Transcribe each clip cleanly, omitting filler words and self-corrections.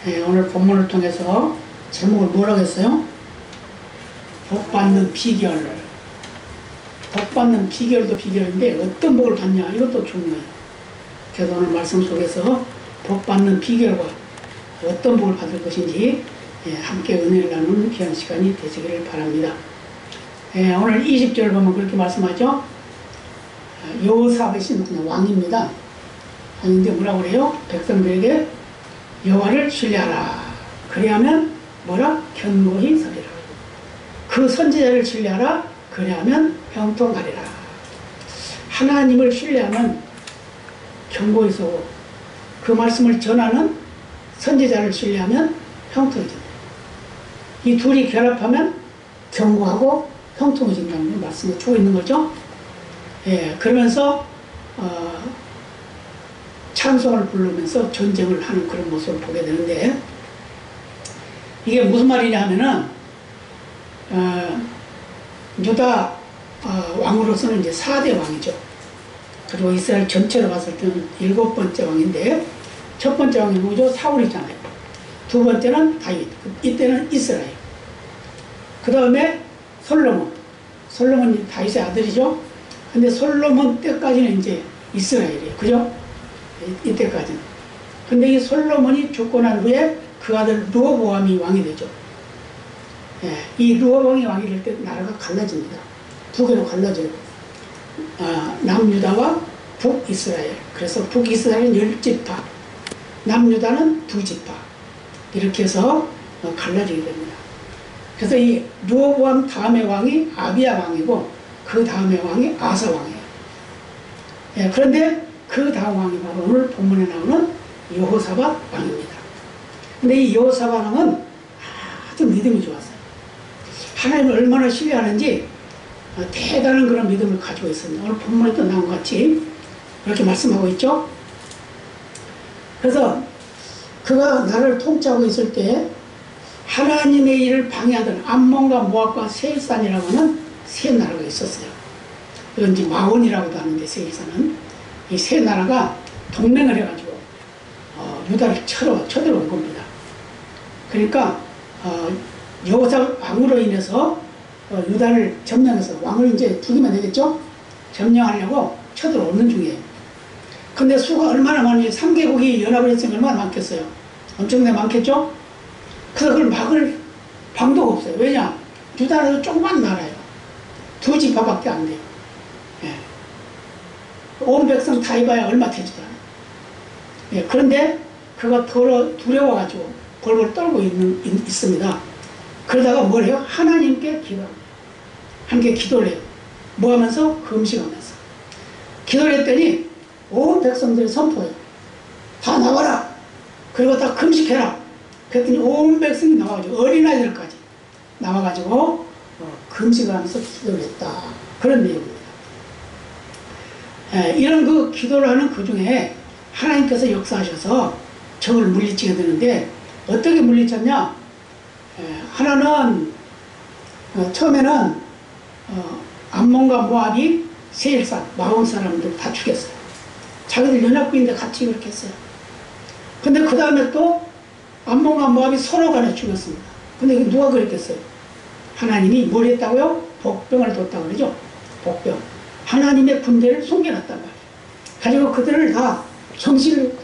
오늘 본문을 통해서 제목을 뭐라고 했어요? 복받는 비결. 복받는 비결도 비결인데 어떤 복을 받냐, 이것도 중요해요. 그래서 오늘 말씀 속에서 복받는 비결과 어떤 복을 받을 것인지 함께 은혜를 나누는 귀한 시간이 되시기를 바랍니다. 오늘 20절 보면 그렇게 말씀하죠. 여호사밧이 왕입니다. 왕인데 뭐라고 그래요? 백성들에게 여호와를 신뢰하라. 그래야면 뭐라? 견고히 서리라. 그 선지자를 신뢰하라. 그래야면 형통하리라. 하나님을 신뢰하면 견고히 서고, 그 말씀을 전하는 선지자를 신뢰하면 형통해진다. 이 둘이 결합하면 견고하고 형통해진다는 말씀을 주고 있는 거죠. 그러면서 찬송을 부르면서 전쟁을 하는 그런 모습을 보게 되는데, 이게 무슨 말이냐 하면은 유다 왕으로서는 이제 4대 왕이죠. 그리고 이스라엘 전체로 봤을 때는 7번째 왕인데, 첫 번째 왕이 누구죠? 사울이잖아요. 두 번째는 다윗, 이때는 이스라엘. 그 다음에 솔로몬이 다윗의 아들이죠. 근데 솔로몬 때까지는 이제 이스라엘이에요. 그죠? 이때까지는. 근데 이 솔로몬이 죽고 난 후에 그 아들 르호보암이 왕이 되죠. 이 르호보암이 왕이 될 때 나라가 갈라집니다. 두 개로 갈라져요. 남유다와 북이스라엘. 그래서 북이스라엘은 10지파, 남유다는 2지파. 이렇게 해서 갈라지게 됩니다. 그래서 이 르호보암 다음의 왕이 아비야 왕이고, 그 다음의 왕이 아사 왕이에요. 그런데 그 다음 왕이 바로 오늘 본문에 나오는 여호사밧 왕입니다. 근데 이 여호사밧 왕은 아주 믿음이 좋았어요. 하나님을 얼마나 신뢰하는지 대단한 그런 믿음을 가지고 있습니다. 오늘 본문에도 나온 것 같이 그렇게 말씀하고 있죠. 그래서 그가 나라를 통치하고 있을 때 하나님의 일을 방해하던 암몬과 모압과 세일산이라고 하는 세 나라가 있었어요. 이건 이제 마온이라고도 하는데, 세일산은 이 세 나라가 동맹을 해가지고 유다를 쳐들어온 겁니다. 그러니까 여호사밧 왕으로 인해서 유다를 점령해서 왕을 이제 죽이면 되겠죠? 점령하려고 쳐들어오는 중이에요. 근데 수가 얼마나 많은지, 3개국이 연합을 했으니 얼마나 많겠어요? 엄청나게 많겠죠? 그래서 그걸 막을 방도가 없어요. 왜냐? 유다는 조그만 나라예요. 2지파밖에 안 돼요. 온 백성 다 입어야 얼마 되지도 않아요. 그런데 그가 두려워가지고 벌벌 떨고 있습니다. 그러다가 뭘 해요? 하나님께 기도합니다. 하나님께 기도를 해요. 뭐 하면서? 금식하면서. 기도를 했더니 온 백성들이 선포해요. 다 나와라. 그리고 다 금식해라. 그랬더니 온 백성이 나와가지고, 어린아이들까지 나와가지고 금식을 하면서 기도를 했다. 그런 내용입니다. 이런 그 기도를 하는 그 중에 하나님께서 역사하셔서 적을 물리치게 되는데, 어떻게 물리쳤냐? 하나는 처음에는 암몬과 모압이 세일산, 마온 사람들 다 죽였어요. 자기들 연합군인데 같이 그렇게 했어요. 근데 그 다음에 또 암몬과 모압이 서로 간에 죽였습니다. 근데 이거 누가 그랬겠어요? 하나님이 뭘 했다고요? 복병을 뒀다고 그러죠. 복병. 하나님의 군대를 숨겨놨단 말이에요. 가지고 그들을 다 정신을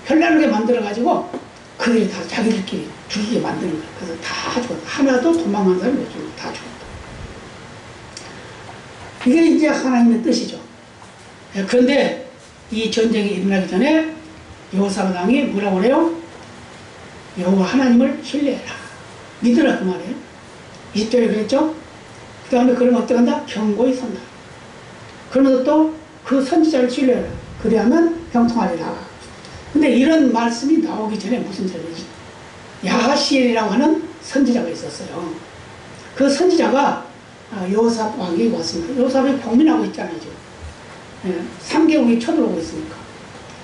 현란하게 만들어가지고 그들이 다 자기들끼리 죽이게 만드는 거예요. 그래서 다 죽었다. 하나도 도망간 사람이 없죠. 다 죽었다. 이게 이제 하나님의 뜻이죠. 그런데 이 전쟁이 일어나기 전에 여호사밧 왕이 뭐라고 그래요? 여호와 하나님을 신뢰해라. 믿으라, 그 말이에요. 20절에 그랬죠? 그 다음에 그러면 어떻게 한다? 견고히 선다. 그러면서 또 그 선지자를 신뢰해라. 그래야면 형통하리라. 근데 이런 말씀이 나오기 전에 무슨 소리지? 야하시엘이라고 하는 선지자가 있었어요. 그 선지자가 여호사밧 왕이 왔습니다. 여호사밧이 고민하고 있잖아요, 지금. 3개국이 쳐들어오고 있으니까.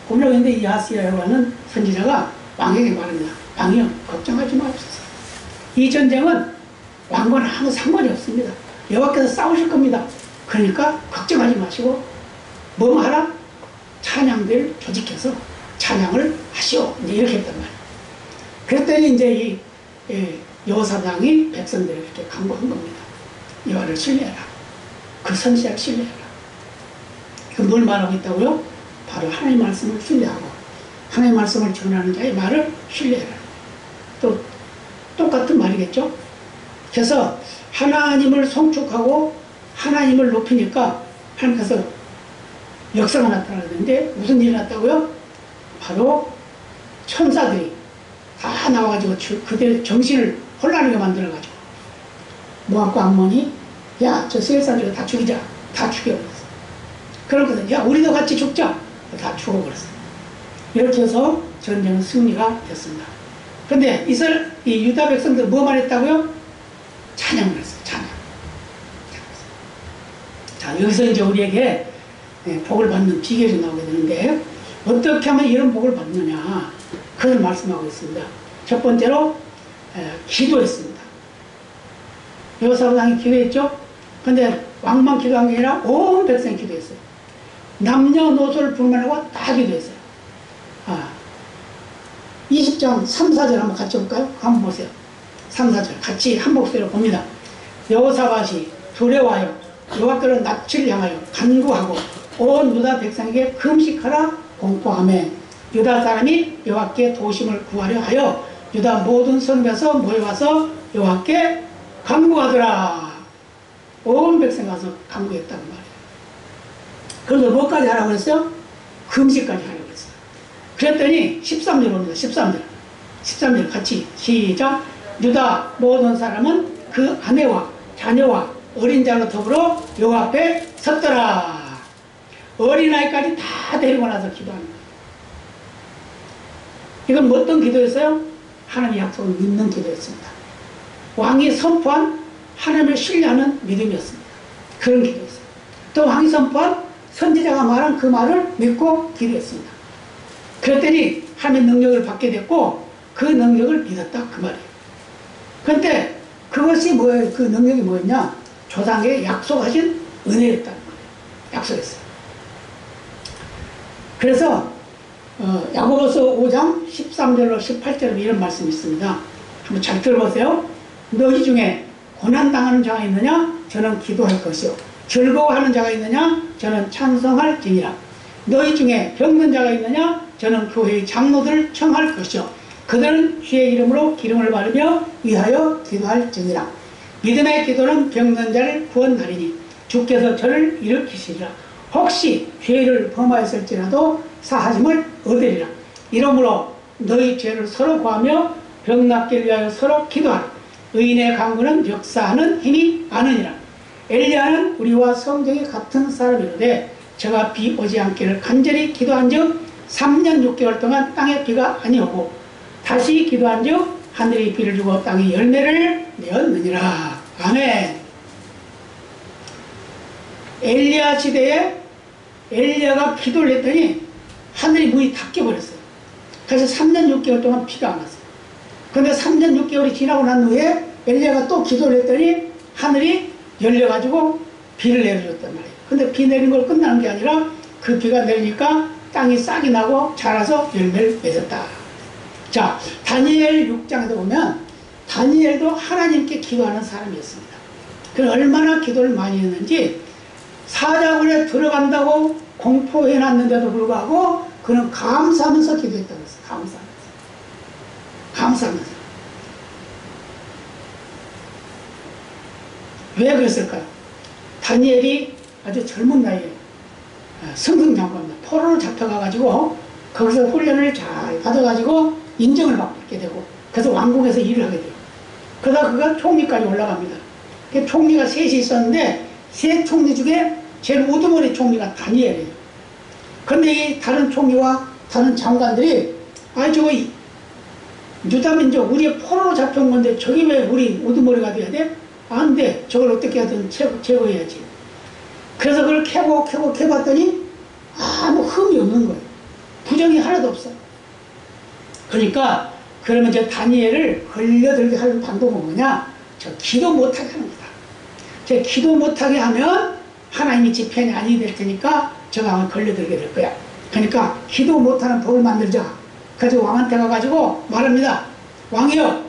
고민하고 있는데 이 야하시엘이라고 하는 선지자가 왕에게 말합니다. 왕이요, 걱정하지 마옵소서. 이 전쟁은 왕과는 아무 상관이 없습니다. 여호와께서 싸우실 겁니다. 그러니까 걱정하지 마시고 뭐 하라? 찬양대를 조직해서 찬양을 하시오. 이제 이렇게 했단 말이에요. 그랬더니 이제 이 여호사당이 백성들에게 이렇게 강구한 겁니다. 여호와를 신뢰하라. 그 선지자를 신뢰하라. 이거 뭘 말하고 있다고요? 바로 하나님 말씀을 신뢰하고 하나님 말씀을 전하는 자의 말을 신뢰하라. 또 똑같은 말이겠죠? 그래서 하나님을 송축하고 하나님을 높이니까 하나님께서 역사가 나타나는데 무슨 일이 났다고요? 바로 천사들이 다 나와가지고 그들 정신을 혼란하게 만들어가지고 모압과 암몬이 야, 저 세일사람들 다 죽이자. 다 죽여버렸어. 그러거든. 야, 우리도 같이 죽자. 다 죽어버렸어. 이렇게 해서 전쟁은 승리가 됐습니다. 근데 이 유다 백성들 뭐만 했다고요? 찬양을 했어요. 찬양. 자, 여기서 이제 우리에게 복을 받는 비결이 나오게 되는데 어떻게 하면 이런 복을 받느냐 그걸 말씀하고 있습니다. 첫 번째로 기도했습니다. 여호사당이 기도했죠. 근데 왕만 기도한 게 아니라 온 백성이 기도했어요. 남녀노소를 불문하고 다 기도했어요. 20장 3, 4절 한번 같이 볼까요? 한번 보세요. 3, 4절 같이 한 목소리로 봅니다. 여호사밧이 두려워하여 여호와께로 낯을 향하여 간구하고 온 유다 백성에게 금식하라 공포하며 유다 사람이 여호와께 도심을 구하려 하여 유다 모든 성읍에서 모여와서 여호와께 간구하더라. 온 백성 가서 간구했다는 말이에요. 그래서 뭐까지 하라고 그랬어요? 금식까지 하라고 그랬어요. 그랬더니 13절 옵니다. 13절 같이 시작. 유다 모든 사람은 그 아내와 자녀와 어린 자로 더불어 여호와 앞에 섰더라. 어린아이까지 다 데리고 나서 기도합니다. 이건 어떤 기도였어요? 하나님의 약속을 믿는 기도였습니다. 왕이 선포한 하나님을 신뢰하는 믿음이었습니다. 그런 기도였어요. 또 왕이 선포한 선지자가 말한 그 말을 믿고 기도했습니다. 그랬더니 하나님의 능력을 받게 됐고 그 능력을 믿었다 그 말이에요. 그런데 그것이 뭐예요? 그 능력이 뭐였냐? 조상에게 약속하신 은혜였다는 거예요. 약속했어요. 그래서 야고보서 5장 13절로 18절로 이런 말씀이 있습니다. 한번 잘 들어보세요. 너희 중에 고난당하는 자가 있느냐? 저는 기도할 것이요. 즐거워하는 자가 있느냐? 저는 찬송할지니라. 너희 중에 병든 자가 있느냐? 저는 교회의 장로들을 청할 것이요. 그들은 주의 이름으로 기름을 바르며 위하여 기도할지니라. 믿음의 기도는 병든 자를 구원하리니 주께서 저를 일으키시리라. 혹시 죄를 범하였을지라도 사하심을 얻으리라. 이러므로 너희 죄를 서로 구하며 병 낫게 위하여 서로 기도하라. 의인의 간구는 역사하는 힘이 많으니라. 엘리야는 우리와 성경이 같은 사람이로되 저가 비 오지 않기를 간절히 기도한 즉 3년 6개월 동안 땅에 비가 아니오고 다시 기도한 즉 하늘이 비를 주고 땅이 열매를 내었느니라. 아멘. 엘리야 시대에 엘리야가 기도를 했더니 하늘이 문이 닫혀버렸어요. 그래서 3년 6개월 동안 비가 안 왔어요. 그런데 3년 6개월이 지나고 난 후에 엘리야가 또 기도를 했더니 하늘이 열려가지고 비를 내려줬단 말이에요. 근데 비 내린 걸 끝나는 게 아니라 그 비가 내리니까 땅이 싹이 나고 자라서 열매를 맺었다. 자, 다니엘 6장에도 보면 다니엘도 하나님께 기도하는 사람이었습니다. 그 얼마나 기도를 많이 했는지 사자굴에 들어간다고 공포해놨는데도 불구하고 그는 감사하면서 기도했다고 했어요. 감사하면서. 왜 그랬을까요? 다니엘이 아주 젊은 나이에 승승장구합니다. 포로로 잡혀가가지고 거기서 훈련을 잘 받아가지고 인정을 받게 되고 그래서 왕궁에서 일을 하게 돼요. 그러다 그가 총리까지 올라갑니다. 총리가 셋이 있었는데 세 총리 중에 제일 우두머리 총리가 다니엘이에요. 그런데 이 다른 총리와 다른 장관들이 저거 유다민족 우리의 포로로 잡혀온 건데 저기 왜 우리 우두머리가 돼야 돼? 안 돼. 저걸 어떻게 하든 제거해야지. 그래서 그걸 캐봤더니 아무 흠이 없는 거예요. 부정이 하나도 없어요. 그러니까 그러면 저 다니엘을 걸려들게 하는 방법은 뭐냐? 저 기도 못하게 하는 거다. 저 기도 못하게 하면 하나님이 지 편이 아니 될 테니까 저가 걸려들게 될 거야. 그러니까 기도 못하는 법을 만들자. 그래서 왕한테 가가지고 말합니다. 왕이여,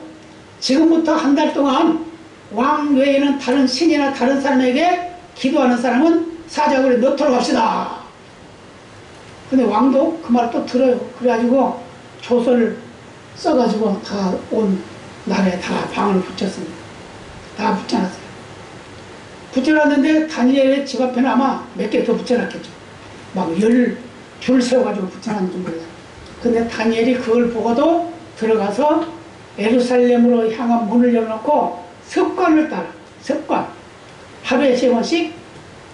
지금부터 한 달 동안 왕 외에는 다른 신이나 다른 사람에게 기도하는 사람은 사자굴에 넣도록 합시다. 근데 왕도 그 말을 또 들어요. 그래가지고 조서를 써가지고 다 온 나라에 다 방을 붙였습니다. 다 붙여놨어요. 붙여놨는데 다니엘의 집 앞에는 아마 몇 개 더 붙여놨겠죠. 막 줄 세워가지고 붙여놨는지 몰라요. 근데 다니엘이 그걸 보고도 들어가서 예루살렘으로 향한 문을 열어놓고 습관을 따라, 습관. 하루에 3번씩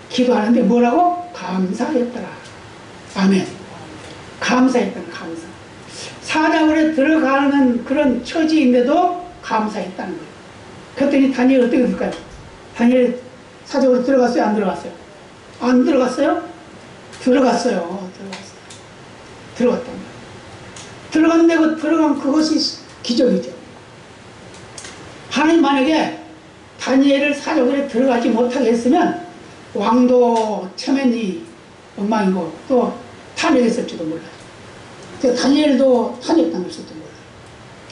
기도하는데 뭐라고? 감사했더라. 아멘. 감사했더라, 감사. 사자굴에 들어가는 그런 처지인데도 감사했다는 거예요. 그랬더니 다니엘 어떻게 될까요? 다니엘 사자굴에 들어갔어요? 안 들어갔어요? 안 들어갔어요? 들어갔어요. 들어갔단 말이에요. 들어갔는데 그 들어간 그것이 기적이죠. 하나님 만약에 다니엘을 사자굴에 들어가지 못하게 했으면 왕도 체면이 엉망이고 또 탄핵했을지도 몰라요. 다니엘도 탄핵당했을지도 몰라요.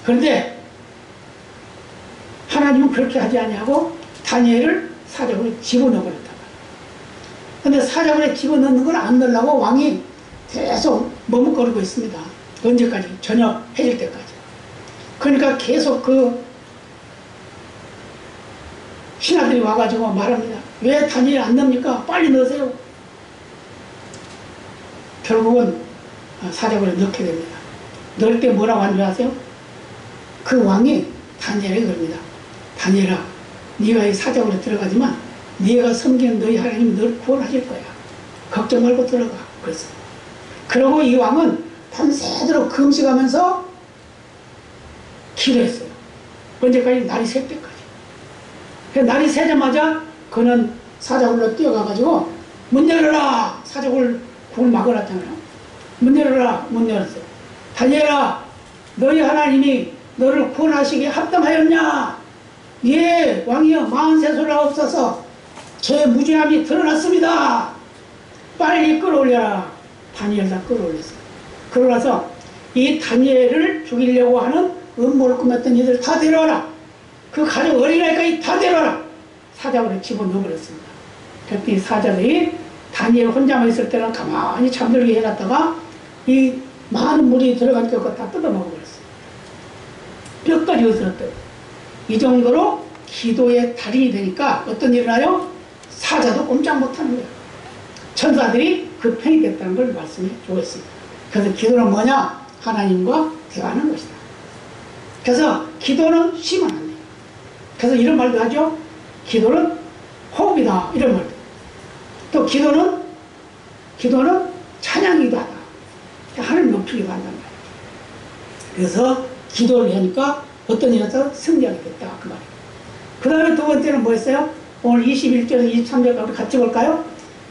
그런데 하나님은 그렇게 하지 아니하고 다니엘을 사자굴에 집어넣어버렸다. 그런데 사자굴에 집어넣는 걸 안 넣으려고 왕이 계속 머뭇거리고 있습니다. 언제까지? 저녁 해질 때까지. 그러니까 계속 그 신하들이 와가지고 말합니다. 왜 다니엘 안 넣습니까? 빨리 넣으세요. 결국은 사자굴에 넣게 됩니다. 넣을 때 뭐라고 한 줄 아세요? 그 왕이 다니엘에게 그럽니다. 다니엘아, 네가 이 사자굴에 들어가지만 네가 섬기는 너희 하나님이 너를 구원하실 거야. 걱정 말고 들어가. 그랬어요. 그러고 이 왕은 밤새도록 금식하면서 기도했어요. 언제까지? 날이 새 때까지. 날이 새자마자 그는 사자굴로 뛰어가가지고 문 열어라! 사자굴 굴 막아놨잖아요. 문 열어라! 문 열었어요. 다니엘아, 너희 하나님이 너를 구원하시기에 합당하였냐? 예, 왕이여, 만세소리가 없어서 제 무죄함이 드러났습니다. 빨리 끌어올려라. 다니엘 다 끌어올렸어요. 그러고 나서 이 다니엘을 죽이려고 하는 음모를 꾸몄던 이들 다 데려와라. 그 가족 어린아이까지 다 데려와라. 사자굴에 집어넣어버렸습니다. 그랬더니 사자들이 다니엘 혼자만 있을 때는 가만히 잠들게 해놨다가 이 많은 물이 들어가니까 그거 다 뜯어먹어버렸어요. 뼈까지 으스렀대요. 이 정도로 기도의 달인이 되니까 어떤 일이 나요? 사자도 꼼짝 못하는 거예요. 천사들이 그 편이 됐다는 걸 말씀해 주고 있습니다. 그래서 기도는 뭐냐? 하나님과 대화하는 것이다. 그래서 기도는 쉬면 안 돼요. 그래서 이런 말도 하죠. 기도는 호흡이다. 이런 말도. 또 기도는 찬양이기도 하다. 하나님 높이기도 한단 말이에요. 그래서 기도를 하니까 어떤 일에서 승리하게 됐다. 그 말이에요. 그 다음에 두 번째는 뭐였어요? 오늘 21절에서 23절까지 같이 볼까요?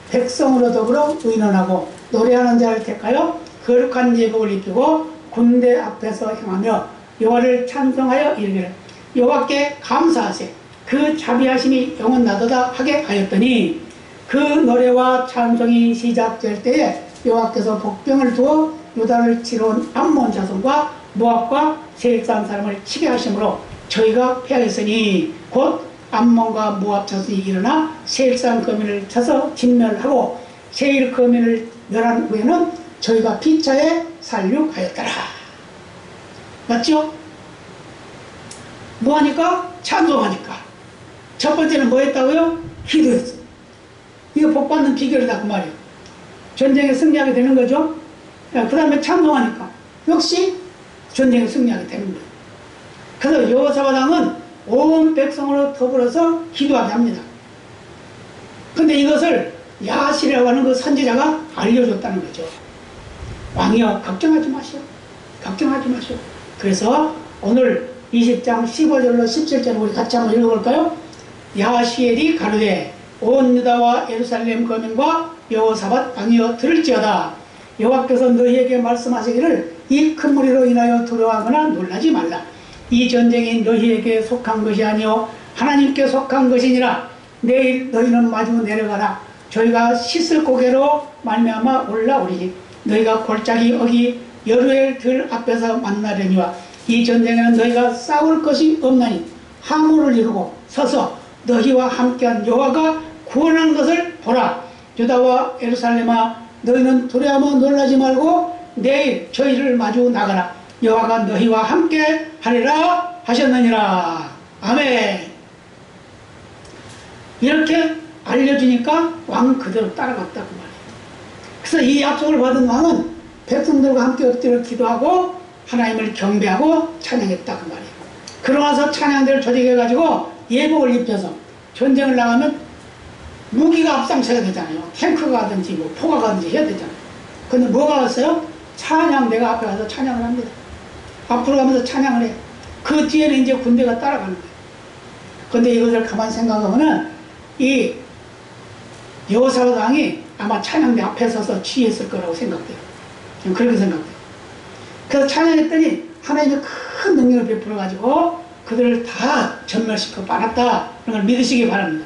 백성으로 더불어 의논하고 노래하는 자를 택하여 거룩한 예복을 입히고 군대 앞에서 행하며 여호와를 찬송하여 이르기를 여호와께 감사하세 그 자비하심이 영원나도다 하게 하였더니 그 노래와 찬송이 시작될 때에 여호와께서 복병을 두어 유다를 치러 온 암몬 자손과 모압과 세일산 사람을 치게 하심으로 저희가 패하였으니 곧 암몬과 모압 자손이 일어나 세일산 거민을 쳐서 진멸하고 세일 거민을 멸한 후에는 저희가 피차에 살육하였더라. 맞죠? 뭐하니까? 찬송하니까. 첫 번째는 뭐 했다고요? 기도했어요. 이거 복받는 비결이다 그 말이에요. 전쟁에 승리하게 되는 거죠. 그 다음에 찬송하니까 역시 전쟁에 승리하게 되는 거예요. 그래서 여호사밧 왕은 온 백성으로 더불어서 기도하게 합니다. 근데 이것을 야실이라고 하는 그 선지자가 알려줬다는 거죠. 왕이여 걱정하지 마시오. 걱정하지 마시오. 그래서 오늘 20장 15절로 17절 우리 같이 한번 읽어볼까요? 야시엘이 가로되 온 유다와 예루살렘 거민과 여호사밧 왕이여 들을지어다. 여호와께서 너희에게 말씀하시기를 이 큰 무리로 인하여 두려워하거나 놀라지 말라. 이 전쟁이 너희에게 속한 것이 아니요 하나님께 속한 것이니라. 내일 너희는 마주 내려가라. 저희가 씻을 고개로 말미암아 올라오리니 너희가 골짜기 어기 여루엘 들 앞에서 만나려니와 이 전쟁에는 너희가 싸울 것이 없나니 항우를 이루고 서서 너희와 함께한 여호와가 구원한 것을 보라. 유다와 예루살렘아 너희는 두려워하며 놀라지 말고 내일 저희를 마주 나가라. 여호와가 너희와 함께 하리라 하셨느니라. 아멘. 이렇게 알려주니까 왕은 그대로 따라갔다 그 말이에요. 그래서 이 약속을 받은 왕은 백성들과 함께 엎드려 기도하고 하나님을 경배하고 찬양했다 그 말이에요. 그러고 나서 찬양대를 조직해가지고 예복을 입혀서 전쟁을 나가면 무기가 앞장서야 되잖아요. 탱크가 가든지 뭐 포가 가든지 해야 되잖아요. 근데 뭐가 왔어요? 찬양대가 앞에 가서 찬양을 합니다. 앞으로 가면서 찬양을 해. 그 뒤에는 이제 군대가 따라가는 거예요. 근데 이것을 가만히 생각하면은 이 여호사밧 왕이 아마 찬양대 앞에 서서 취했을 거라고 생각돼요. 저는 그렇게 생각돼요. 그래서 찬양했더니 하나님이 큰 능력을 베풀어가지고 그들을 다 전멸시켜 빨았다. 그런 걸 믿으시기 바랍니다.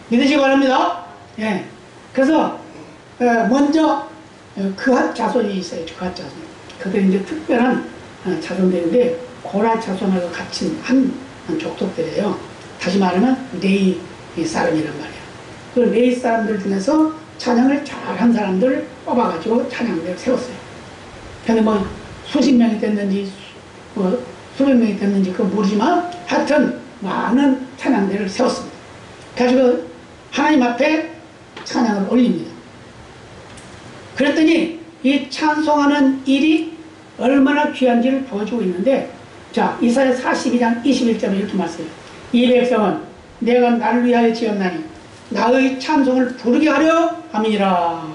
믿으시기 바랍니다. 예. 그래서 먼저 그핫 자손이 있어요. 그핫 자손. 그들이 이제 특별한 자손들인데 고라 자손하고 같이 한 족속들이에요. 다시 말하면 레위 사람이란 말이에요. 그 레위 사람들 중에서 찬양을 잘한 사람들을 뽑아가지고 찬양대를 세웠어요. 근데 뭐 수십 명이 됐는지 뭐 수백 명이 됐는지 그건 모르지만 하여튼 많은 찬양대를 세웠습니다. 그래가지고 하나님 앞에 찬양을 올립니다. 그랬더니 이 찬송하는 일이 얼마나 귀한지를 보여주고 있는데, 자, 이사야 42장 21절에 이렇게 말씀해요. 이 백성은 내가 나를 위하여 지었나니 나의 찬송을 부르게 하려 함이니라.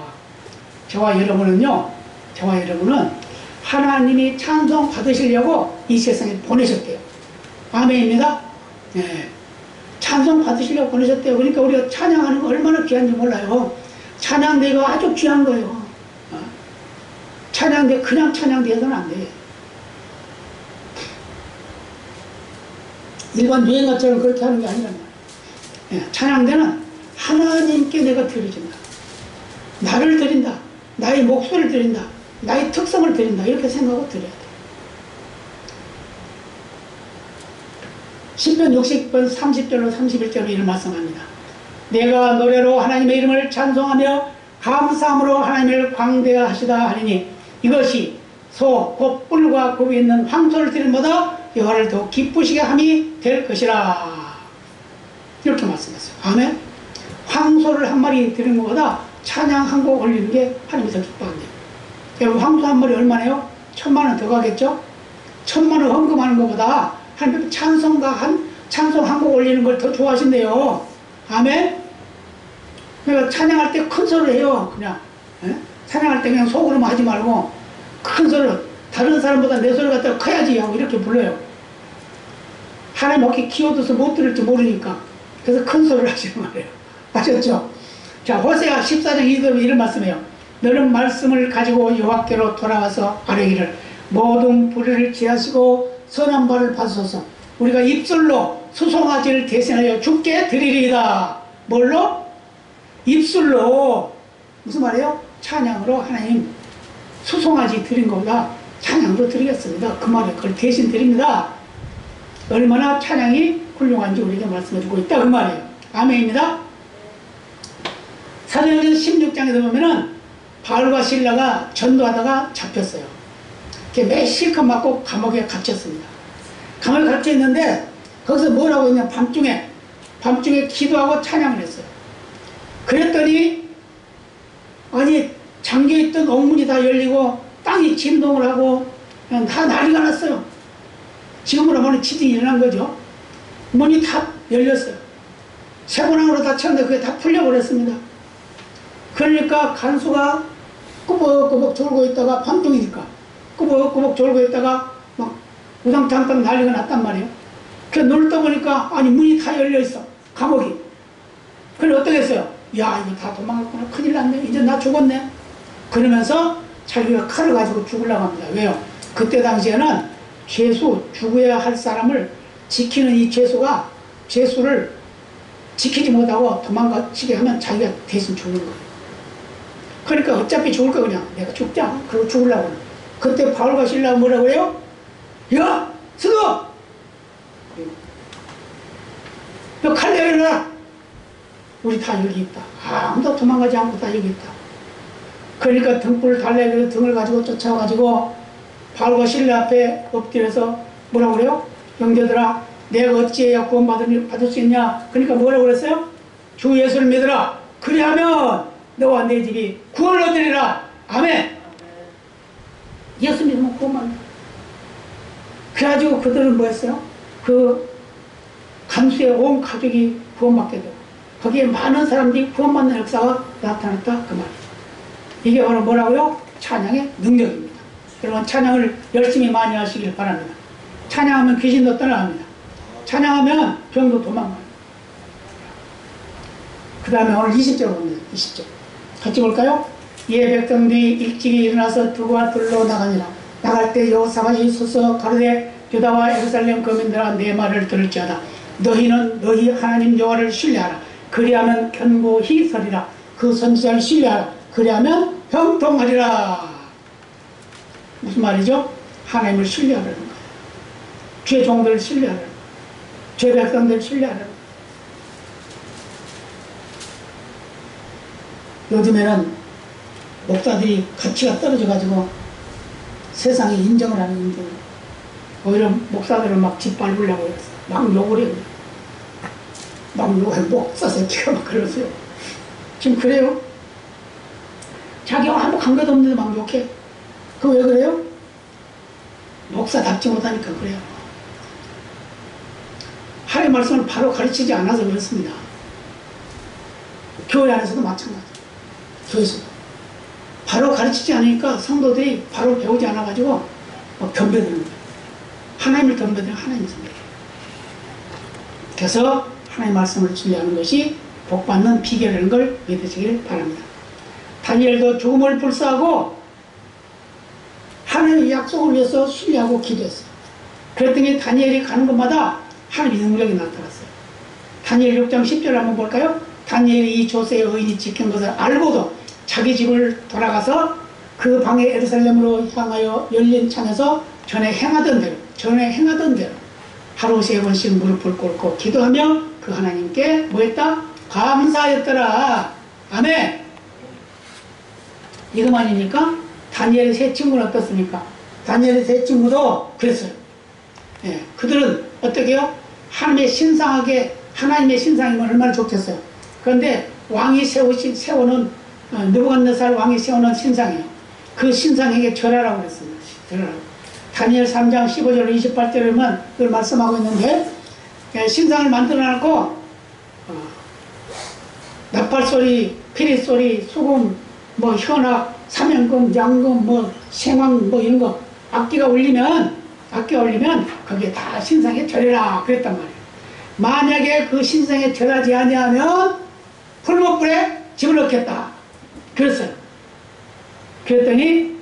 저와 여러분은 하나님이 찬송 받으시려고 이 세상에 보내셨대요. 아멘입니다. 네. 찬송 받으시려고 보내셨대요. 그러니까 우리가 찬양하는 거 얼마나 귀한지 몰라요. 찬양대가 아주 귀한 거예요. 찬양대 그냥 찬양대에서는 안 돼. 일반 유행가처럼 그렇게 하는 게 아니란 말이에요. 예, 찬양대는 하나님께 내가 드려진다. 나를 드린다. 나의 목소리를 드린다. 나의 특성을 드린다. 이렇게 생각하고 드려야 돼. 시편 60편 30절로 31절로 이런 말씀합니다. 내가 노래로 하나님의 이름을 찬송하며 감사함으로 하나님을 광대하시다 하리니 이것이 소, 곧 뿔과 굽이 있는 황소를 드림보다 여호와를 더 기쁘시게 함이 될 것이라. 이렇게 말씀했어요. 아멘. 황소를 한 마리 드리는 것보다 찬양 한 곡 올리는 게 하나님이 더 기뻐한대요. 여러분 황소 한 마리 얼마나요? 10,000,000원 더 가겠죠? 10,000,000원 헌금하는 것보다 하나님 찬송 한 곡 올리는 걸 더 좋아하신대요. 아멘. 그러니까 찬양할 때 큰 소리를 해요. 그냥 찬양할 때 그냥 속으로만 하지 말고 큰 소리로, 다른 사람보다 내 소리 갖다가 커야지 하고 이렇게 불러요. 하나님 어깨 키워둬서 못 들을지 모르니까. 그래서 큰 소리를 하시는 말이에요. 아셨죠? 자, 호세아 14장 2절에 이런 말씀이에요. 너는 말씀을 가지고 여호와께로 돌아와서 아뢰기를 모든 불의를 지하시고 선한 바를 받으소서. 우리가 입술로 수송아지를 대신하여 주께 드리리이다. 뭘로? 입술로. 무슨 말이에요? 찬양으로 하나님 수송아지 드린 것보다 찬양으로 드리겠습니다. 그 말에 그걸 대신 드립니다. 얼마나 찬양이 훌륭한지 우리에게 말씀해주고 있다 그 말이에요. 아멘입니다. 사도행전 16장에서 보면은 바울과 실라가 전도하다가 잡혔어요. 이렇게 실컷 맞고 감옥에 갇혔습니다. 감옥에 갇혀 있는데 거기서 뭐라고 했냐, 밤중에 기도하고 찬양을 했어요. 그랬더니 아니 잠겨있던 옥문이 다 열리고 땅이 진동을 하고 그냥 다 난리가 났어요. 지금으로 보면 지진이 일어난 거죠. 문이 다 열렸어요. 쇠고랑으로 닫혔는데 그게 다 풀려버렸습니다. 그러니까 간수가 꾸벅꾸벅 졸고 있다가 밤중이니까 꾸벅꾸벅 졸고 있다가 막 우당탕탕 난리가 났단 말이에요. 그래서 눈을 떠보니까 아니 문이 다 열려있어. 감옥이. 그래 어떻게 했어요? 야 이거 다 도망갔구나. 큰일 났네. 이제 나 죽었네. 그러면서 자기가 칼을 가지고 죽으려고 합니다. 왜요? 그때 당시에는 죄수, 죽어야 할 사람을 지키는 이 죄수가 죄수를 지키지 못하고 도망가치게 하면 자기가 대신 죽는 거예요. 그러니까 어차피 죽을 거 그냥 내가 죽자. 그리고 죽으려고. 그때 바울과 신라가 뭐라고 해요? 야! 스도! 너 칼 내려라! 우리 다 여기 있다. 아무도 도망가지 않고 다 여기 있다. 그러니까 등불을 달래서 등을 가지고 쫓아가지고 바울과 신라 앞에 엎드려서 뭐라고 그래요? 형제들아, 내가 어찌해야 구원받을 수 있냐? 그러니까 뭐라고 그랬어요? 주 예수를 믿으라. 그리하면 너와 내 집이 구원을 얻으리라. 아멘. 예수 믿으면 구원받는다. 그래가지고 그들은 뭐 했어요? 그 간수의 온 가족이 구원받게 되고 거기에 많은 사람들이 구원받는 역사가 나타났다. 그 말이에요. 이게 바로 뭐라고요? 찬양의 능력입니다. 여러분 찬양을 열심히 많이 하시길 바랍니다. 찬양하면 귀신도 떠나갑니다. 찬양하면 병도 도망가요. 그 다음에 오늘 20절 봅니다. 20절 같이 볼까요? 이에 백성들이 일찍이 일어나서 두와 둘로 나가니라. 나갈 때 여호사밧이 서서 가로되 유다와 예루살렘 거민들아 내 말을 들을지어다. 너희는 너희 하나님 여호와를 신뢰하라. 그리하면 견고히 서리라. 그 선지자를 신뢰하라. 그리하면 형통하리라. 무슨 말이죠? 하나님을 신뢰하라는 거예요. 주의 종들을 신뢰하라는 거예요. 주의 백성들을 신뢰하라는 거예요. 요즘에는 목사들이 가치가 떨어져가지고 세상에 인정을 하는 인정. 오히려 목사들은 막 짓밟으려고 했어. 막 욕을 해요. 막 욕해. 목사 새끼가 막 그러세요. 지금 그래요? 자기가 아무 관계도 없는데 막 욕해. 그거 왜 그래요? 목사답지 못하니까 그래요. 하나님의 말씀을 바로 가르치지 않아서 그렇습니다. 교회 안에서도 마찬가지. 교회에서도 바로 가르치지 않으니까 성도들이 바로 배우지 않아가지고 덤벼드는 거예요. 하나님을 덤벼드는 하나님을 덤벼드는 거예요. 그래서 하나님의 말씀을 신뢰하는 것이 복받는 비결이라는 걸 믿으시길 바랍니다. 다니엘도 죽음을 불사하고 하나님의 약속을 위해서 신뢰하고 기도했어요. 그랬더니 다니엘이 가는 곳마다 하나님의 능력이 나타났어요. 다니엘 6장 10절 한번 볼까요? 다니엘이 이 조세의 의인이 지킨 것을 알고도 자기 집을 돌아가서 그 방에 예루살렘으로 향하여 열린 창에서 전에 행하던 대로 하루 3번씩 무릎을 꿇고 기도하며 그 하나님께 뭐했다? 감사하였더라. 아멘. 이것만이니까 다니엘의 세 친구는 어떻습니까? 다니엘의 세 친구도 그랬어요. 예, 그들은 어떻게 해요? 하나님의 신상이면 얼마나 좋겠어요. 그런데 왕이 세우는 느부갓네살 왕이 세우는 신상이에요. 그 신상에게 절하라고 그랬습니다. 절하라고. 다니엘 3장 15절 28절에 보면 그걸 말씀하고 있는데 신상을 만들어놓고 나팔소리, 피리소리, 소금, 뭐 현악, 사명금, 양금, 뭐 생황 뭐 이런 거 악기가 울리면 거기에 다 신상에 절해라 그랬단 말이에요. 만약에 그 신상에 절하지 아니하면 풀목불에 집을 넣겠다 그랬어요. 그랬더니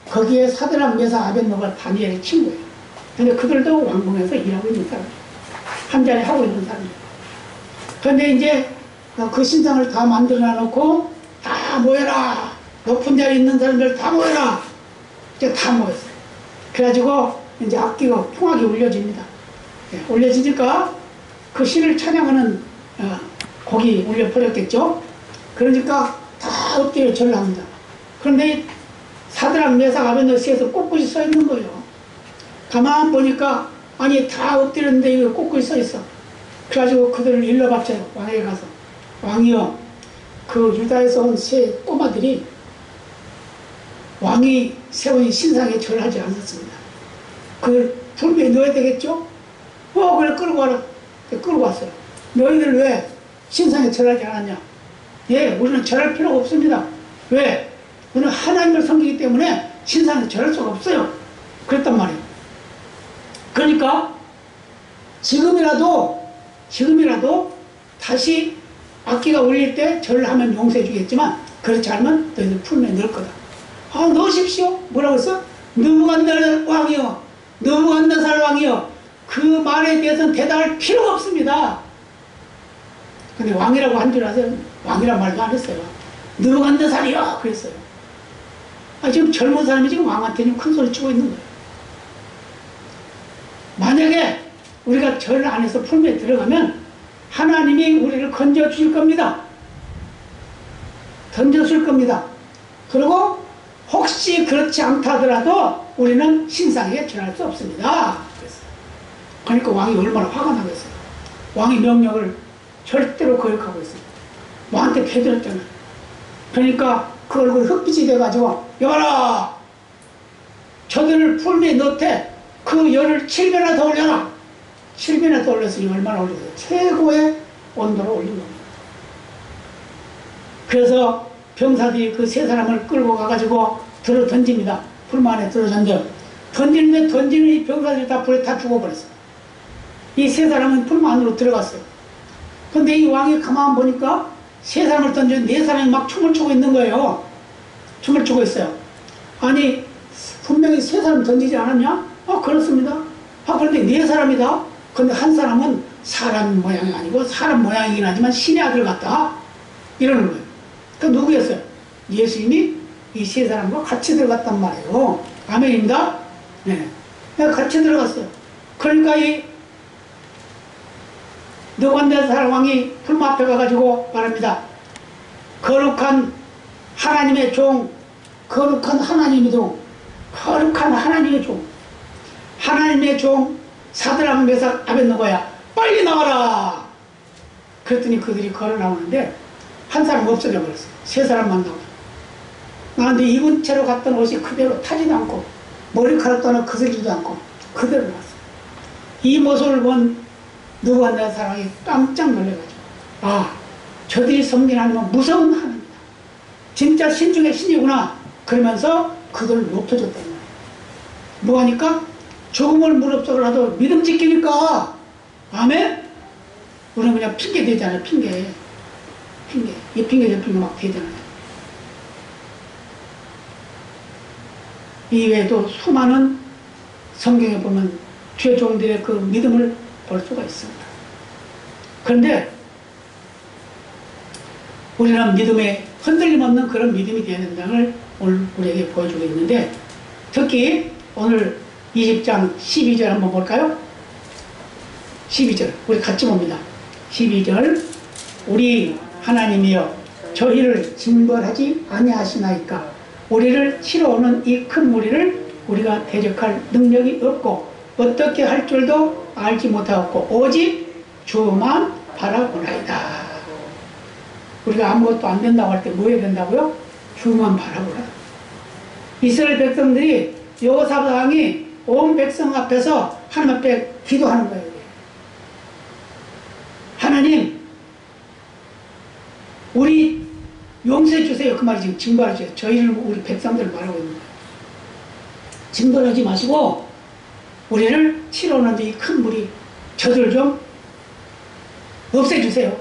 거기에 사드락, 메삭, 아벳노가 다니엘의 친구예요. 근데 그들도 왕궁에서 일하고 있는 사람이에요. 한 자리 하고 있는 사람이에요. 그런데 이제 그 신상을 다 만들어 놓고 다 모여라. 높은 자리에 있는 사람들 다 모여라. 이제 다 모였어요. 그래가지고 이제 악기가 풍악이 울려집니다. 예, 울려지니까 그 신을 찬양하는 곡이 울려버렸겠죠. 그러니까 다 엎드려 절을 합니다. 그런데 사드락, 메삭, 아벳노고에서 꼿꼿이 서 있는 거예요. 가만 보니까 아니 다 엎드렸는데 이거 꼿꼿이 서 있어. 그래가지고 그들을 일러바쳐요. 왕에게 가서 왕이여 그 유다에서 온 세 꼬마들이 왕이 세운 신상에 절하지 않았습니다. 그걸 불에 넣어야 되겠죠? 그래 끌고 와라. 끌고 왔어요. 너희들 왜 신상에 절하지 않았냐? 예, 우리는 절할 필요가 없습니다. 왜? 우리는 하나님을 섬기기 때문에 신상에 절할 수가 없어요. 그랬단 말이에요. 그러니까 지금이라도 다시 악기가 울릴 때 절을 하면 용서해 주겠지만 그렇지 않으면 너희들 풀에 넣을 거다. 넣으십시오. 뭐라고 했어? 느부갓네살 왕이여 그 말에 대해서는 대답할 필요가 없습니다. 근데 왕이라고 한 줄 아세요? 왕이란 말도 안 했어요. 느부갓네살이여 그랬어요. 지금 젊은 사람이 지금 왕한테 지금 큰 소리 치고 있는 거예요. 만약에 우리가 절 안에서 품에 들어가면 하나님이 우리를 건져 주실 겁니다. 던져줄 겁니다. 그리고 혹시 그렇지 않다 하더라도 우리는 신상에게 전할 수 없습니다. 그랬어요. 그러니까 왕이 얼마나 화가 나겠어요. 왕의 명령을 절대로 거역하고 있어요. 왕한테 패들었잖아요. 그러니까 그 얼굴이 흑빛이 돼가지고 여봐라, 저들을 풀미에 넣되 그 열을 7배나 더 올려라. 7배나 더 올렸으니 얼마나 올렸어요? 최고의 온도로 올린 겁니다. 그래서 병사들이 그 세 사람을 끌고 가가지고 들어 던집니다. 풀무 안에 들어 던지는데 던지는 이 병사들이 다 불에 다 죽어버렸어요. 이 세 사람은 풀무 안으로 들어갔어요. 근데 이 왕이 가만 보니까 세 사람을 던지는 네 사람이 막 춤을 추고 있는 거예요. 춤을 추고 있어요. 아니 분명히 세 사람 던지지 않았냐? 그렇습니다. 그런데 네 사람이다. 근데 한 사람은 사람 모양이 아니고 사람 모양이긴 하지만 신의 아들 같다. 이러는 거예요. 그 누구였어요? 예수님이 이 세 사람과 같이 들어갔단 말이에요. 아멘입니다. 네. 같이 들어갔어요. 그러니까 이 느부갓네살 왕이 풀무 앞에 가가지고 말합니다. 거룩한 하나님의 종, 거룩한 하나님의 종, 거룩한 하나님의 종, 하나님의 종 사드락 메삭 아벳느고야 빨리 나와라. 그랬더니 그들이 걸어 나오는데 한 사람 없어져 버렸어요. 세 사람만 나오죠. 나한테 입은 채로 갔던 옷이 그대로 타지도 않고 머리카락도 하나 그슬지도 않고 그대로 나왔어요. 이 모습을 본 느부갓네살 왕이 깜짝 놀래가지고 저들이 섬기는 하나님은 무서운 하나님이다. 진짜 신 중에 신이구나. 그러면서 그들을 높여줬단 말이에요. 뭐하니까? 죽음을 무릅쓰고라도 믿음 지키니까. 아멘? 우리는 그냥 핑계 대잖아요. 핑계. 이 핑계 저 핑계 막 대잖아요. 이외에도 수많은 성경에 보면 주의 종들의 그 믿음을 볼 수가 있습니다. 그런데 우리는 믿음에 흔들림 없는 그런 믿음이 되어야 된다는 걸 오늘 우리에게 보여주고 있는데, 특히 오늘 20장 12절 한번 볼까요? 12절 우리 같이 봅니다. 12절 우리 하나님이여 저희를 징벌하지 아니하시나이까. 우리를 치러오는 이 큰 무리를 우리가 대적할 능력이 없고 어떻게 할 줄도 알지 못하고 오직 주만 바라보나이다. 우리가 아무것도 안 된다고 할 때 뭐 해야 된다고요? 주만 바라보라. 이스라엘 백성들이 여호사밧 왕이 온 백성 앞에서 하나님 앞에 기도하는 거예요. 하나님, 우리 용서해 주세요. 그 말이 지금 징벌하세요. 저희를, 우리 백성들을 말하고 있는 거예요. 징벌하지 마시고 우리를 치러오는 이 큰 무리 저들 좀 없애주세요.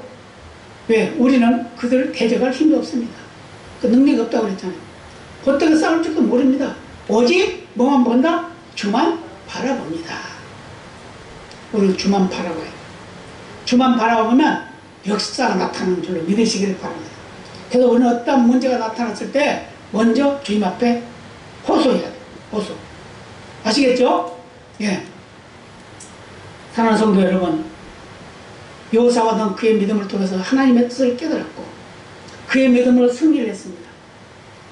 왜? 우리는 그들을 대적할 힘이 없습니다. 그 능력이 없다고 그랬잖아요. 어떻게 싸울 줄도 모릅니다. 오직 뭐만 본다? 주만 바라봅니다. 우리는 주만 바라봐요. 주만 바라보면 역사가 나타나는 줄로 믿으시기를 바랍니다. 그래서 우리는 어떤 문제가 나타났을 때 먼저 주님 앞에 호소해야 돼요. 호소. 아시겠죠? 예. 사랑하는 성도 여러분, 여호사밧은 그의 믿음을 통해서 하나님의 뜻을 깨달았고 그의 믿음으로 승리를 했습니다.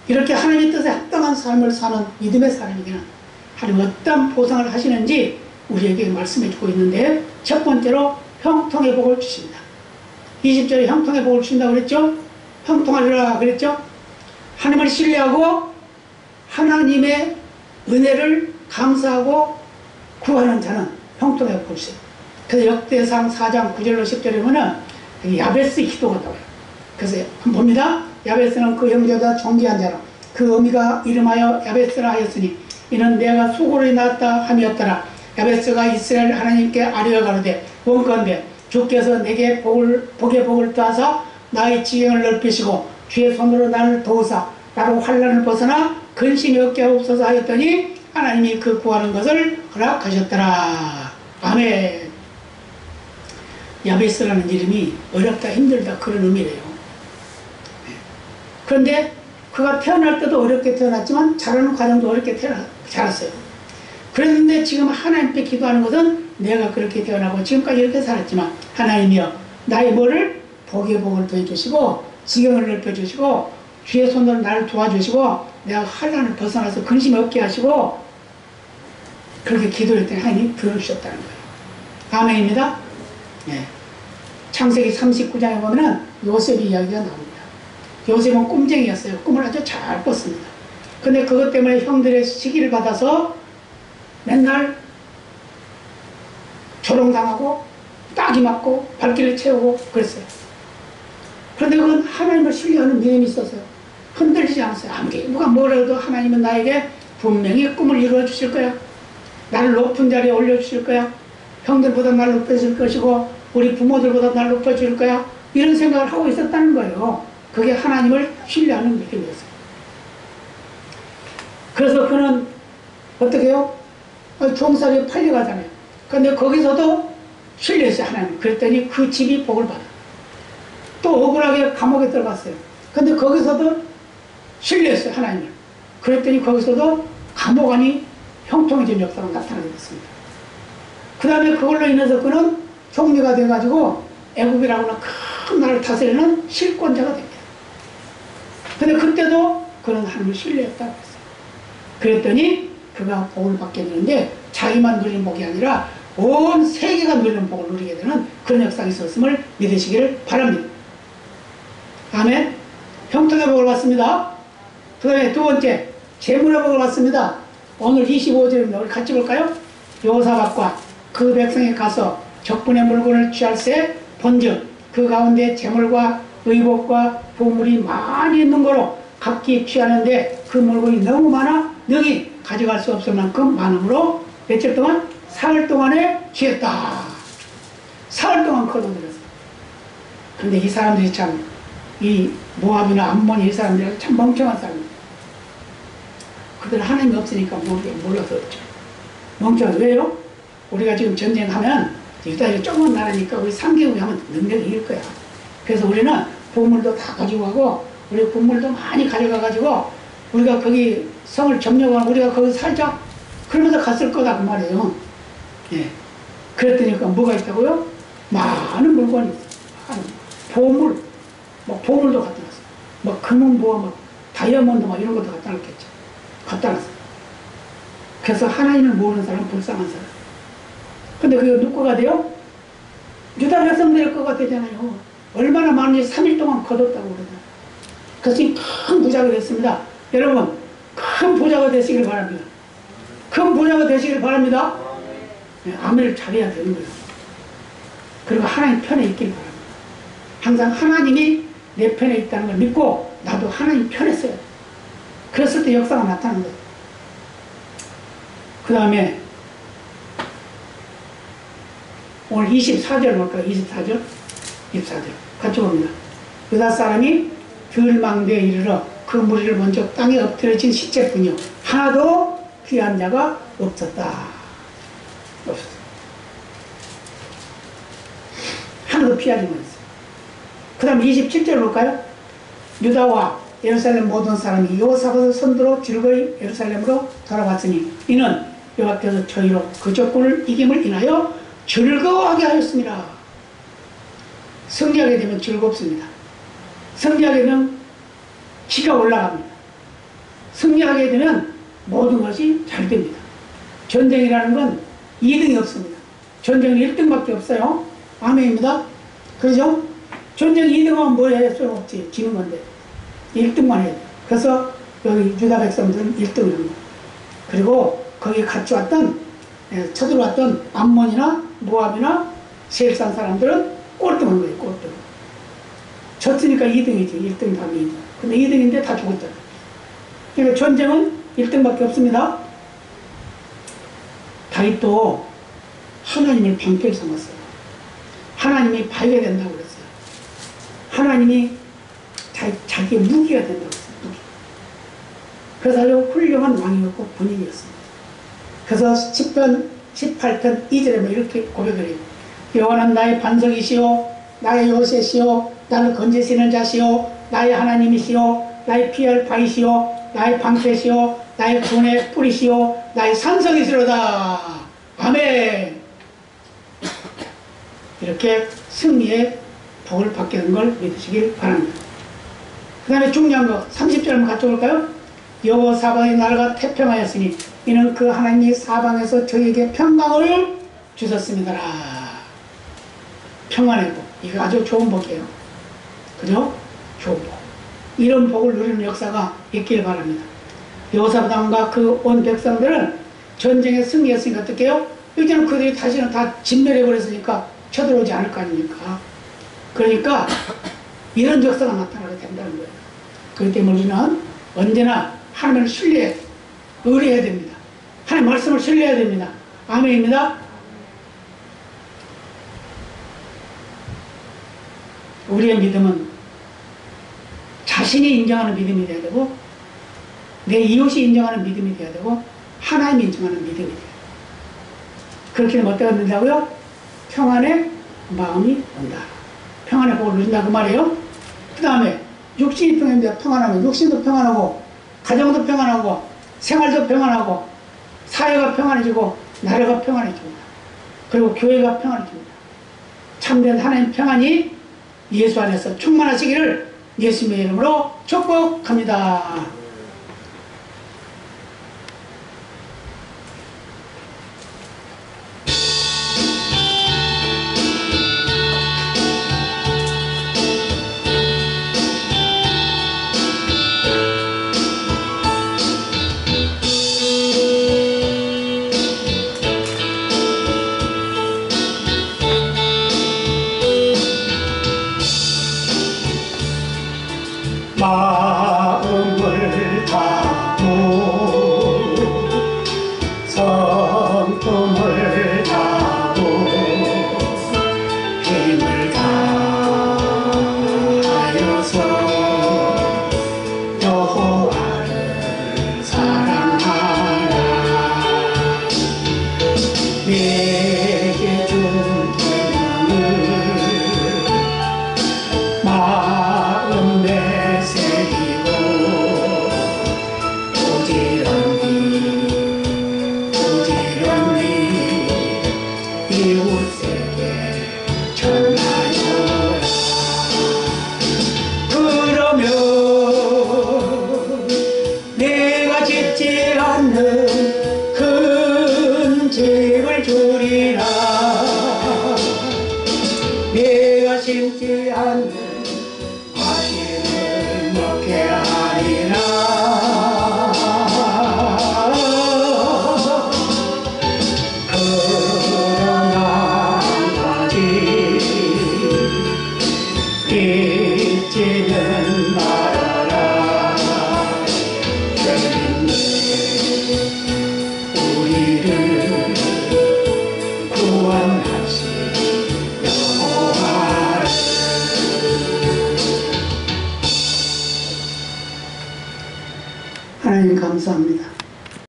이렇게 하나님의 뜻에 합당한 삶을 사는 믿음의 사람에게는 하나님 어떤 보상을 하시는지 우리에게 말씀해 주고 있는데, 첫 번째로 형통의 복을 주십니다. 20절에 형통의 복을 주신다고 그랬죠? 형통하리라 그랬죠? 하나님을 신뢰하고 하나님의 은혜를 감사하고 구하는 자는 형통의 복을 주세요. 그래서 역대상 4장 9절로 10절에 보면 야베스 기도가 나와요. 그래서 한번 봅니다. 야베스는 그 형제보다 존귀한 자라. 그 어미가 이름하여 야베스라 하였으니 이는 내가 수고를 낳았다 함이었더라. 야베스가 이스라엘 하나님께 아뢰어 가로되 원건대 주께서 내게 복의 복을 따사 나의 지경을 넓히시고 주의 손으로 나를 도우사 나로 환난을 벗어나 근심이 없게 하옵소서 하였더니 하나님이 그 구하는 것을 허락하셨더라. 아멘. 야베스라는 이름이 어렵다 힘들다 그런 의미래요. 그런데 그가 태어날 때도 어렵게 태어났지만 자라는 과정도 어렵게 자랐어요. 그랬는데 지금 하나님께 기도하는 것은 내가 그렇게 태어나고 지금까지 이렇게 살았지만 하나님이여 나의 뭐를 복의 복을 더해주시고 지경을 넓혀주시고 주의 손으로 나를 도와주시고 내가 환난을 벗어나서 근심 없게 하시고 그렇게 기도했더니 하나님이 들어주셨다는 거예요. 아멘입니다. 네. 창세기 39장에 보면은 요셉의 이야기가 나옵니다. 요셉은 꿈쟁이였어요. 꿈을 아주 잘 꿨습니다. 근데 그것 때문에 형들의 시기를 받아서 맨날 조롱당하고 따기 맞고 발길을 채우고 그랬어요. 그런데 그건 하나님을 신뢰하는 믿음이 있었어요. 흔들리지 않았어요. 아무리 누가 뭐라도 하나님은 나에게 분명히 꿈을 이루어 주실 거야. 나를 높은 자리에 올려주실 거야. 형들보다 나를 높여줄 것이고 우리 부모들보다 나를 높여줄 거야. 이런 생각을 하고 있었다는 거예요. 그게 하나님을 신뢰하는 믿음이었어요. 그래서 그는 어떻게 해요? 종살이에 팔려가잖아요. 그런데 거기서도 신뢰했어요. 하나님. 그랬더니 그 집이 복을 받아. 또 억울하게 감옥에 들어갔어요. 근데 거기서도 신뢰했어요. 하나님을. 그랬더니 거기서도 감옥 안이 형통해진 역사가 나타나게 됐습니다. 그 다음에 그걸로 인해서 그는 총리가 돼가지고 애굽이라고 하는 큰 나라를 다스리는 실권자가 됩니다. 근데 그때도 그는 하나님을 신뢰했다고 했어요. 그랬더니 그가 복을 받게 되는데 자기만 누리는 복이 아니라 온 세계가 누리는 복을 누리게 되는 그런 역사가 있었음을 믿으시기를 바랍니다. 아멘. 형통의 복을 받습니다. 그 다음에 두 번째 재물의 복을 받습니다. 오늘 25절입니다. 우리 같이 볼까요? 여호사밧과 그 백성이 가서 적군의 물건을 취할새 본즉 그 가운데 재물과 의복과 보물이 많이 있는 거로 각기 취하는데 그 물건이 너무 많아 능히 가져갈 수 없을 만큼 많음으로 며칠 동안? 사흘 동안에 취했다. 사흘 동안 거둬들였어. 그런데 이 사람들이 참 이 모압이나 암몬이 이 사람들이 참 멍청한 사람이에요. 그들 하나님이 없으니까 몰라서 그렇죠. 멍청한 왜요? 우리가 지금 전쟁하면 유다가 조그만 나라니까 우리 3개국이 하면 능력이 이길 거야. 그래서 우리는 보물도 다 가지고 가고 우리 보물도 많이 가져가 가지고 우리가 거기 성을 점령하고 우리가 거기 살자 그러면서 갔을 거다 그 말이에요. 예. 그랬더니 뭐가 있다고요? 많은 물건이 있어요. 보물, 뭐 보물도 갖다 놨어. 뭐 금은보화, 뭐 다이아몬드 뭐 이런 것도 갖다 놨겠죠. 갖다 놨어. 그래서 하나님을 모르는 사람은 불쌍한 사람. 근데 그게 누구가 돼요? 유다 백성들의 거가 되잖아요. 얼마나 많은지 3일 동안 거뒀다고 그러잖아요. 그래서 큰 부자가 됐습니다. 여러분, 큰 부자가 되시길 바랍니다. 큰 부자가 되시길 바랍니다. 네, 아멘을 잘해야 되는 거예요. 그리고 하나님 편에 있길 바랍니다. 항상 하나님이 내 편에 있다는 걸 믿고 나도 하나님 편에 서요. 그랬을 때 역사가 나타나는 거예요. 그 다음에 오늘 24절 볼까요? 24절? 24절. 같이 봅니다. 유다 사람이 들망대에 이르러 그 무리를 먼저 땅에 엎드려진 시체뿐이요 하나도 귀한 자가 없었다. 없었어. 하나도 피하지 못했어요. 그 다음 27절 볼까요? 유다와 예루살렘 모든 사람이 여호사밧을 선두로 즐거이 예루살렘으로 돌아왔으니 이는 여호와께서 저희로 그 적군을 이김을 인하여 즐거워하게 하였습니다. 승리하게 되면 즐겁습니다. 승리하게 되면 기가 올라갑니다. 승리하게 되면 모든 것이 잘 됩니다. 전쟁이라는 건 2등이 없습니다. 전쟁은 1등밖에 없어요. 아멘입니다. 그렇죠? 전쟁 2등하면 뭐 해? 소용없지. 지는 건데. 1등만 해야 돼. 그래서 여기 유다 백성들은 1등을 합니다. 그리고 거기 같이 왔던, 쳐들어왔던 암몬이나 모압이나 세일산 사람들은 꼴등한 거예요. 꼴등. 졌으니까 2등이지. 1등 다음에 2등. 근데 2등인데 다 죽었잖아요. 그러니까 전쟁은 1등밖에 없습니다. 다윗도 하나님을 방패로 삼았어요. 하나님이 발견 된다고 그랬어요. 하나님이 자기의 무기가 된다고 했어요. 무기. 그래서 아주 훌륭한 왕이었고 군인이었습니다. 그래서 10편, 18편 2절에 이렇게 고백을 해요. 여호와는 나의 반석이시오 나의 요새시오 나를 건지시는 자시오 나의 하나님이시오 나의 피할 바위시오 나의 방패시오 나의 구원의 뿌리시오 나의 산성이시로다. 아멘. 이렇게 승리의 복을 받게 된 걸 믿으시길 바랍니다. 그 다음에 중요한 거 30절 한번 같이 볼까요? 여호와 사방의 나라가 태평하였으니 이는 그 하나님이 사방에서 저희에게 평강을 주셨습니다. 평안의 복. 이거 아주 좋은 복이에요. 그죠? 좋은 복. 이런 복을 누리는 역사가 있길 바랍니다. 여호사밧 왕과 그 온 백성들은 전쟁에 승리했으니까 어떡해요? 이제는 그들이 다시는 다 진멸해버렸으니까 쳐들어오지 않을 거 아닙니까? 그러니까 이런 역사가 나타나게 된다는 거예요. 그렇기 때문에 우리는 언제나 하나님을 신뢰해, 의뢰해야 됩니다. 하나님 말씀을 신뢰해야 됩니다. 아멘입니다. 우리의 믿음은 자신이 인정하는 믿음이 되어야 되고 내 이웃이 인정하는 믿음이 되어야 되고 하나님이 인정하는 믿음이 되어야 돼요. 그렇게 되면 어때가 된다고요? 평안의 마음이 온다. 평안의 복을 누린다 그 말이에요. 그 다음에 육신이 평안하면 육신도 평안하고 가정도 평안하고 생활도 평안하고 사회가 평안해지고 나라가 평안해집니다. 그리고 교회가 평안해집니다. 참된 하나님 평안이 예수 안에서 충만하시기를 예수님의 이름으로 축복합니다. 마음을 다하고 성품을 다하고 힘을 다하여서 여호와를 사랑하라. 내게 준 계명을 마음 내새기고 부지런히 이웃에게 전하여라. 그러면 내가 짓지 않는 큰 집을 주리라. 내가 심지 않는 과실을 먹게 하리라. 그러나 한 가지 잊지는 말아라. 주님은 우리를 구원하신 여호와를. 하나님 감사합니다.